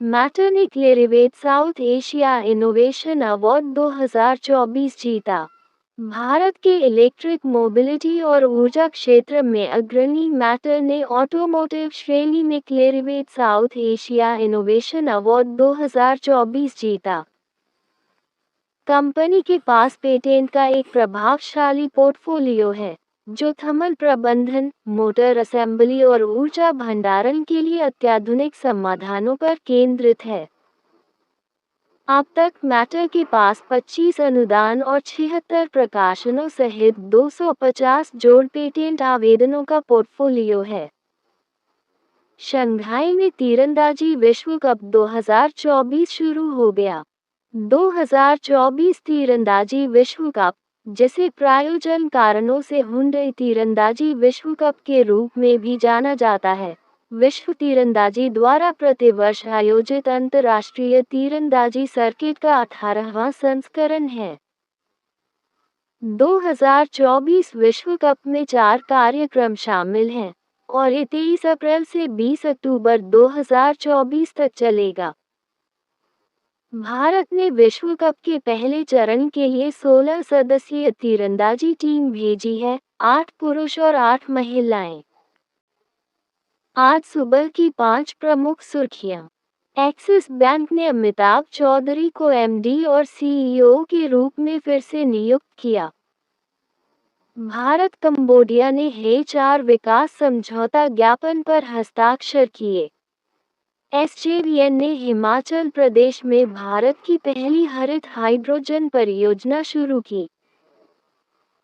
Matter ने क्लेरिवेट south Asia innovation award 2024 जीता। भारत के इलेक्ट्रिक मोबिलिटी और ऊर्जा क्षेत्र में अग्रणी मैटर ने ऑटोमोटिव श्रेणी में क्लेरिवेट साउथ एशिया इनोवेशन अवार्ड 2024 जीता। कंपनी के पास पेटेंट का एक प्रभावशाली पोर्टफोलियो है, जो थर्मल प्रबंधन, मोटर असेंबली और ऊर्जा भंडारण के लिए अत्याधुनिक समाधानों पर केंद्रित है। अब तक मैटर के पास 25 अनुदान और 76 प्रकाशनों सहित 250 जोड़ पेटेंट आवेदनों का पोर्टफोलियो है। शंघाई में तीरंदाजी विश्व कप 2024 शुरू हो गया। 2024 तीरंदाजी विश्व कप, जिसे प्रायोजन कारणों से हुंडई तीरंदाजी विश्व कप के रूप में भी जाना जाता है, विश्व तीरंदाजी द्वारा प्रतिवर्ष आयोजित अंतर्राष्ट्रीय तीरंदाजी सर्किट का 18वां संस्करण है। 2024 विश्व कप में 4 कार्यक्रम शामिल हैं और ये 23 अप्रैल से 20 अक्टूबर 2024 तक चलेगा। भारत ने विश्व कप के पहले चरण के लिए 16 सदस्यीय तीरंदाजी टीम भेजी है, 8 पुरुष और 8 महिलाएं। आज सुबह की 5 प्रमुख सुर्खियां। एक्सिस बैंक ने अमिताभ चौधरी को एमडी और सीईओ के रूप में फिर से नियुक्त किया। भारत कंबोडिया ने H4 विकास समझौता ज्ञापन पर हस्ताक्षर किए। एसजेवीएन ने हिमाचल प्रदेश में भारत की पहली हरित हाइड्रोजन परियोजना शुरू की।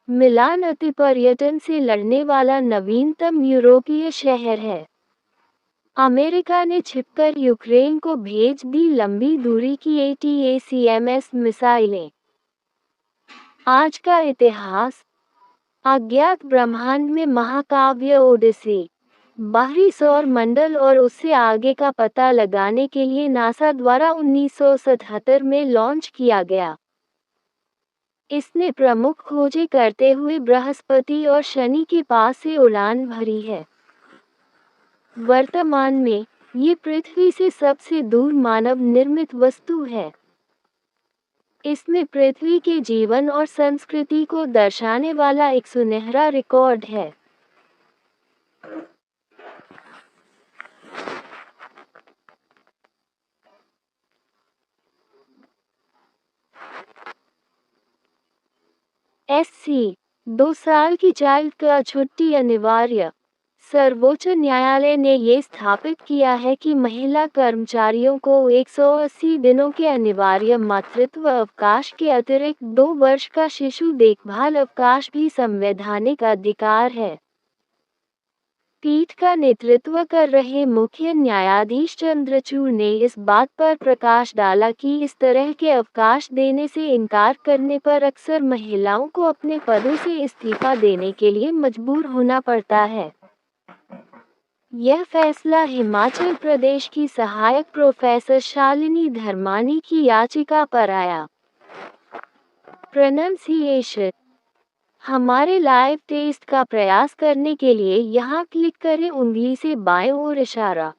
मिलान अति पर्यटन से लड़ने वाला नवीनतम यूरोपीय शहर है। अमेरिका ने छिपकर यूक्रेन को भेज दी लंबी दूरी की ATACMS मिसाइलें। आज का इतिहास। अज्ञात ब्रह्मांड में महाकाव्य ओडिसी, बाहरी सौर मंडल और उससे आगे का पता लगाने के लिए नासा द्वारा 1977 में लॉन्च किया गया। इसने प्रमुख खोजें करते हुए बृहस्पति और शनि के पास से उड़ान भरी है। वर्तमान में, ये पृथ्वी से सबसे दूर मानव निर्मित वस्तु है। इसमें पृथ्वी के जीवन और संस्कृति को दर्शाने वाला एक सुनहरा रिकॉर्ड है। SC 2 साल की चाइल्ड का छुट्टी अनिवार्य। सर्वोच्च न्यायालय ने ये स्थापित किया है कि महिला कर्मचारियों को 180 दिनों के अनिवार्य मातृत्व अवकाश के अतिरिक्त 2 वर्ष का शिशु देखभाल अवकाश भी संवैधानिक अधिकार है। पीठ का नेतृत्व कर रहे मुख्य न्यायाधीश चंद्रचूड़ ने इस बात पर प्रकाश डाला कि इस तरह के अवकाश देने से इनकार करने पर अक्सर महिलाओं को अपने पदों से इस्तीफा देने के लिए मजबूर होना पड़ता है। यह फैसला हिमाचल प्रदेश की सहायक प्रोफेसर शालिनी धर्मानी की याचिका पर आया। प्रोनंसिएशन। हमारे लाइव टेस्ट का प्रयास करने के लिए यहाँ क्लिक करें उंगली से बाएं ओर इशारा।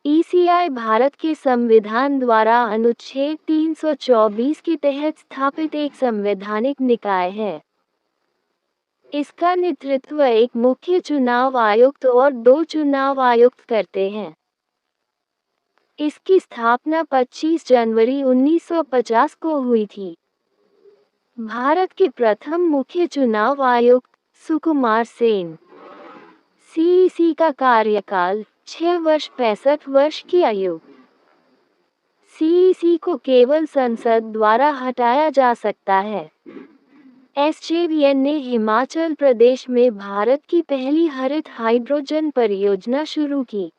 ECI भारत के संविधान द्वारा अनुच्छेद 324 के तहत स्थापित एक संवैधानिक निकाय है। इसका नेतृत्व एक मुख्य चुनाव आयुक्त और 2 चुनाव आयुक्त करते हैं। इसकी स्थापना 25 जनवरी 1950 को हुई थी। भारत के प्रथम मुख्य चुनाव आयुक्त सुकुमार सेन। CEC का कार्यकाल 6 वर्ष 65 वर्ष की आयु। CEC को केवल संसद द्वारा हटाया जा सकता है। SJVN ने हिमाचल प्रदेश में भारत की पहली हरित हाइड्रोजन परियोजना शुरू की।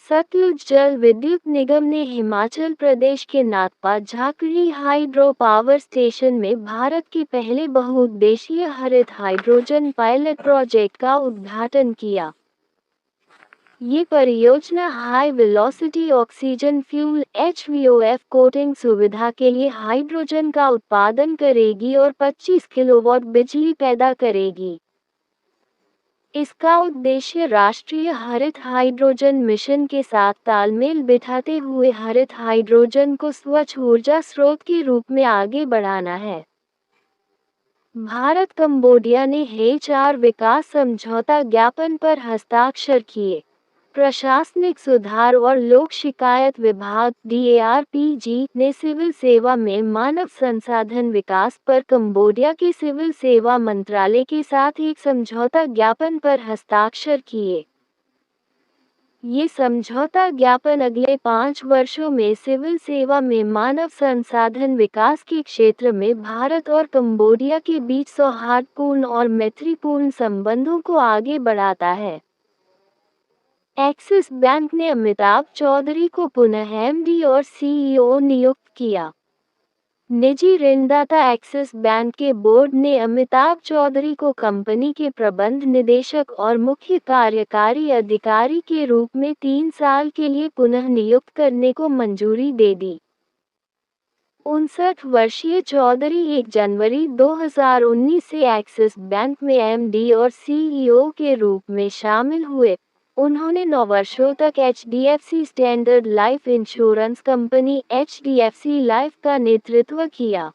सतलुज जल विद्युत निगम ने हिमाचल प्रदेश के Nathpa Jhakri hydro power station में भारत के पहले बहुउद्देशीय हरित हाइड्रोजन पायलट प्रोजेक्ट का उद्घाटन किया। ये परियोजना high velocity oxygen fuel HVOF coating सुविधा के लिए हाइड्रोजन का उत्पादन करेगी और 25 किलोवाट बिजली पैदा करेगी। इसका उद्देश्य राष्ट्रीय हरित हाइड्रोजन मिशन के साथ तालमेल बिठाते हुए हरित हाइड्रोजन को स्वच्छ ऊर्जा स्रोत के रूप में आगे बढ़ाना है। भारत कंबोडिया ने H4 विकास समझौता ज्ञापन पर हस्ताक्षर किए। प्रशासनिक सुधार और लोक शिकायत विभाग DARPG ने सिविल सेवा में मानव संसाधन विकास पर कंबोडिया के सिविल सेवा मंत्रालय के साथ एक समझौता ज्ञापन पर हस्ताक्षर किए। ये समझौता ज्ञापन अगले 5 वर्षों में सिविल सेवा में मानव संसाधन विकास के क्षेत्र में भारत और कंबोडिया के बीच सौहार्दपूर्ण और मैत्रीपूर्ण संबंधों को आगे बढ़ाता है। एक्सिस बैंक ने अमिताभ चौधरी को पुनः MD और CEO नियुक्त किया। निजी ऋणदाता एक्सिस बैंक के बोर्ड ने अमिताभ चौधरी को कंपनी के प्रबंध निदेशक और मुख्य कार्यकारी अधिकारी के रूप में 3 साल के लिए पुनः नियुक्त करने को मंजूरी दे दी। 59 वर्षीय चौधरी 1 जनवरी 2019 से एक्सिस बैंक में MD और CEO के रूप में शामिल हुए। उन्होंने 9 वर्षों तक HDFC standard life insurance company HDFC life का नेतृत्व किया।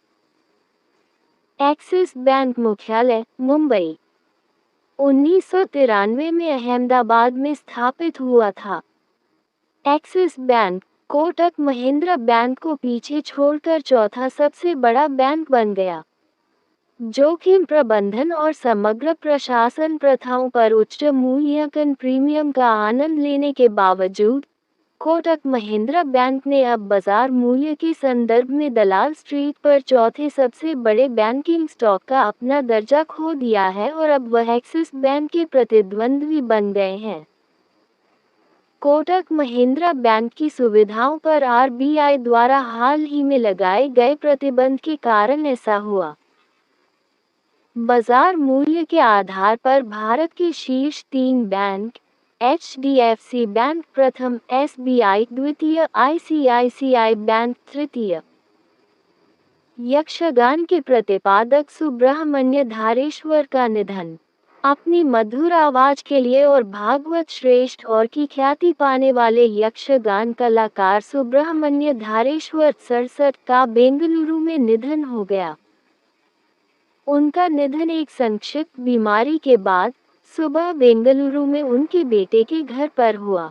एक्सिस बैंक मुख्यालय मुंबई 1993 में अहमदाबाद में स्थापित हुआ था। Axis bank Kotak Mahindra bank को पीछे छोड़कर चौथा सबसे बड़ा बैंक बन गया। जोखिम प्रबंधन और समग्र प्रशासन प्रथाओं पर उच्च मूल्यांकन प्रीमियम का आनंद लेने के बावजूद कोटक महिंद्रा बैंक ने अब बाजार मूल्य के संदर्भ में दलाल स्ट्रीट पर चौथे सबसे बड़े बैंकिंग स्टॉक का अपना दर्जा खो दिया है और अब वह एक्सिस बैंक के प्रतिद्वंद्वी बन गए हैं। कोटक महिंद्रा बैंक की सुविधाओं पर RBI द्वारा हाल ही में लगाए गए प्रतिबंध के कारण ऐसा हुआ। बाजार मूल्य के आधार पर भारत के शीर्ष 3 बैंक HDFC बैंक प्रथम, SBI द्वितीय, ICICI बैंक तृतीय। यक्षगान के प्रतिपादक सुब्रहमण्य धारेश्वर का निधन। अपनी मधुर आवाज के लिए और भागवत श्रेष्ठ और की ख्याति पाने वाले यक्षगान कलाकार सुब्रहमण्य धारेश्वर 67 का बेंगलुरु में निधन हो गया। उनका निधन एक संक्षिप्त बीमारी के बाद सुबह बेंगलुरु में उनके बेटे के घर पर हुआ।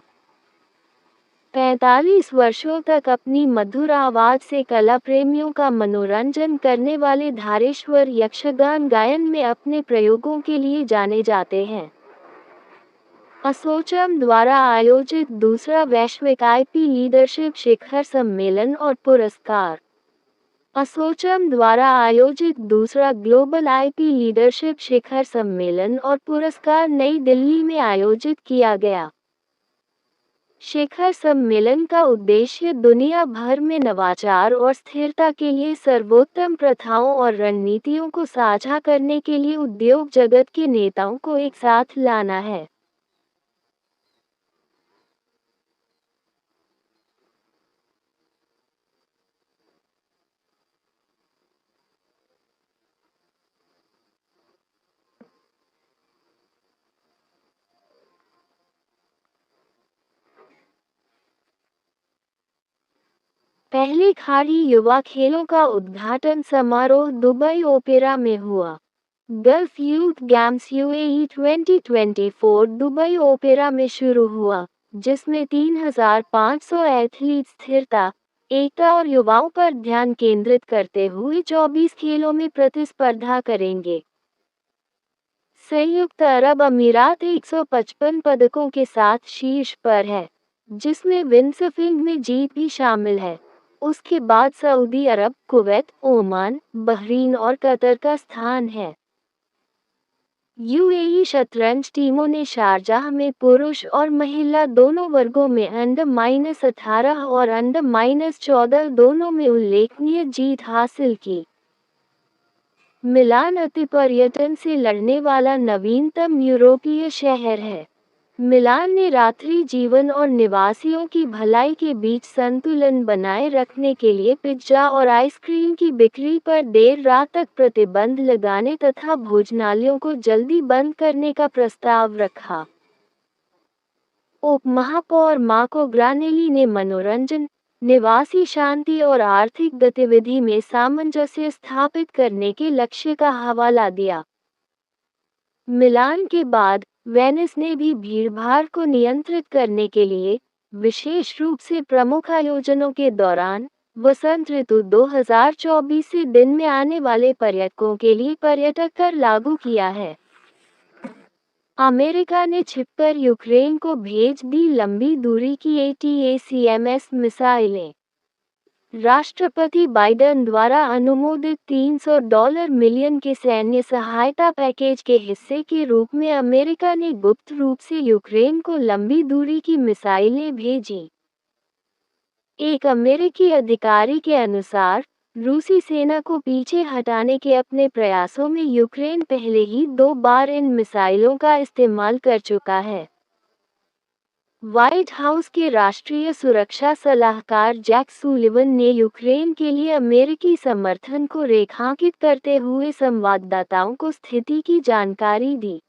45 वर्षों तक अपनी मधुर आवाज से कला प्रेमियों का मनोरंजन करने वाले धारेश्वर यक्षगान गायन में अपने प्रयोगों के लिए जाने जाते हैं। असोचैम द्वारा आयोजित दूसरा वैश्विक IP लीडरशिप शिखर सम्मेलन और पुरस्कार। असोचैम द्वारा आयोजित दूसरा ग्लोबल IP लीडरशिप शिखर सम्मेलन और पुरस्कार नई दिल्ली में आयोजित किया गया। शिखर सम्मेलन का उद्देश्य दुनिया भर में नवाचार और स्थिरता के लिए सर्वोत्तम प्रथाओं और रणनीतियों को साझा करने के लिए उद्योग जगत के नेताओं को एक साथ लाना है। पहले खाड़ी युवा खेलों का उद्घाटन समारोह दुबई ओपेरा में हुआ। Gulf youth games UAE 2024 Dubai opera में शुरू हुआ, जिसमें 3,500 एथलीट स्थिरता, एकता और युवाओं पर ध्यान केंद्रित करते हुए 24 खेलों में प्रतिस्पर्धा करेंगे। संयुक्त अरब अमीरात 155 पदकों के साथ शीर्ष पर है, जिसमें विंडसर्फिंग में जीत भी शामिल है। उसके बाद सऊदी अरब, कुवैत, ओमान, बहरीन और कतर का स्थान है। UAE शतरंज टीमों ने शारजाह में पुरुष और महिला दोनों वर्गों में अंडर-18 और अंडर-14 दोनों में उल्लेखनीय जीत हासिल की। मिलान अति पर्यटन से लड़ने वाला नवीनतम यूरोपीय शहर है। मिलान ने रात्रि जीवन और निवासियों की भलाई के बीच संतुलन बनाए रखने के लिए पिज्जा और आइसक्रीम की बिक्री पर देर रात तक प्रतिबंध लगाने तथा भोजनालयों को जल्दी बंद करने का प्रस्ताव रखा। उप महापौर मार्को ग्रानेली ने मनोरंजन, निवासी शांति और आर्थिक गतिविधि में सामंजस्य स्थापित करने के लक्ष्य का हवाला दिया। मिलान के बाद वेनिस ने भी भीड़भाड़ को नियंत्रित करने के लिए, विशेष रूप से प्रमुख आयोजनों के दौरान, वसंत ऋतु 2024 से दिन में आने वाले पर्यटकों के लिए पर्यटक कर लागू किया है। अमेरिका ने छिपकर यूक्रेन को भेज दी लंबी दूरी की एटीएसीएमएस मिसाइलें। राष्ट्रपति बाइडेन द्वारा अनुमोदित $300 मिलियन के सैन्य सहायता पैकेज के हिस्से के रूप में अमेरिका ने गुप्त रूप से यूक्रेन को लंबी दूरी की मिसाइलें भेजीं। एक अमेरिकी अधिकारी के अनुसार, रूसी सेना को पीछे हटाने के अपने प्रयासों में यूक्रेन पहले ही 2 बार इन मिसाइलों का इस्तेमाल कर चुका है। व्हाइट हाउस के राष्ट्रीय सुरक्षा सलाहकार जैक सुलिवन ने यूक्रेन के लिए अमेरिकी समर्थन को रेखांकित करते हुए संवाददाताओं को स्थिति की जानकारी दी।